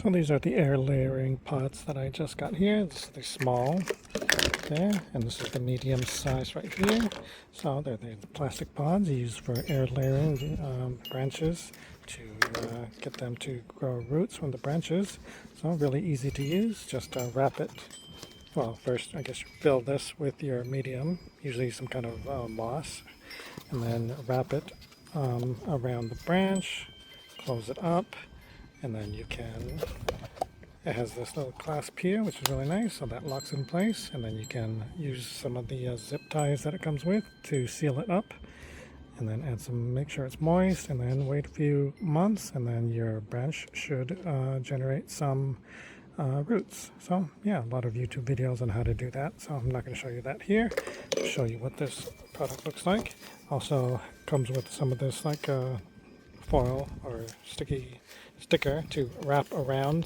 So these are the air layering pots that I just got here. This is the small there, and this is the medium size right here. So they're the plastic pods used for air layering branches to get them to grow roots from the branches. So really easy to use. Just wrap it. Well, first I guess you fill this with your medium, usually some kind of moss, and then wrap it around the branch, close it up, and then you can, it has this little clasp here, which is really nice, so that locks in place, and then you can use some of the zip ties that it comes with to seal it up, and then add some, make sure it's moist, and then wait a few months, and then your branch should generate some roots. So yeah, a lot of YouTube videos on how to do that, so I'm not going to show you that here. I'll show you what this product looks like. Also comes with some of this like foil or sticker to wrap around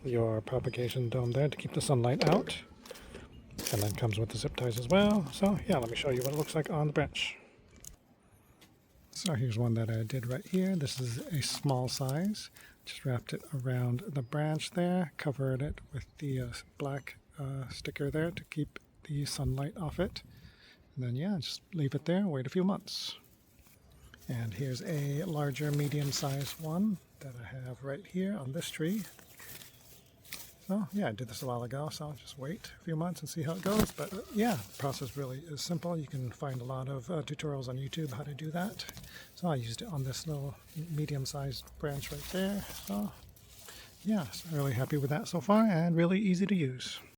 your propagation dome there to keep the sunlight out, and then comes with the zip ties as well. So yeah, let me show you what it looks like on the branch. So here's one that I did right here. This is a small size. Just wrapped it around the branch there, covered it with the black sticker there to keep the sunlight off it, and then yeah, just leave it there, wait a few months. And here's a larger medium-sized one that I have right here on this tree. So yeah, I did this a while ago, so I'll just wait a few months and see how it goes. But yeah, the process really is simple. You can find a lot of tutorials on YouTube how to do that. So I used it on this little medium-sized branch right there. So yeah, so I'm really happy with that so far, and really easy to use.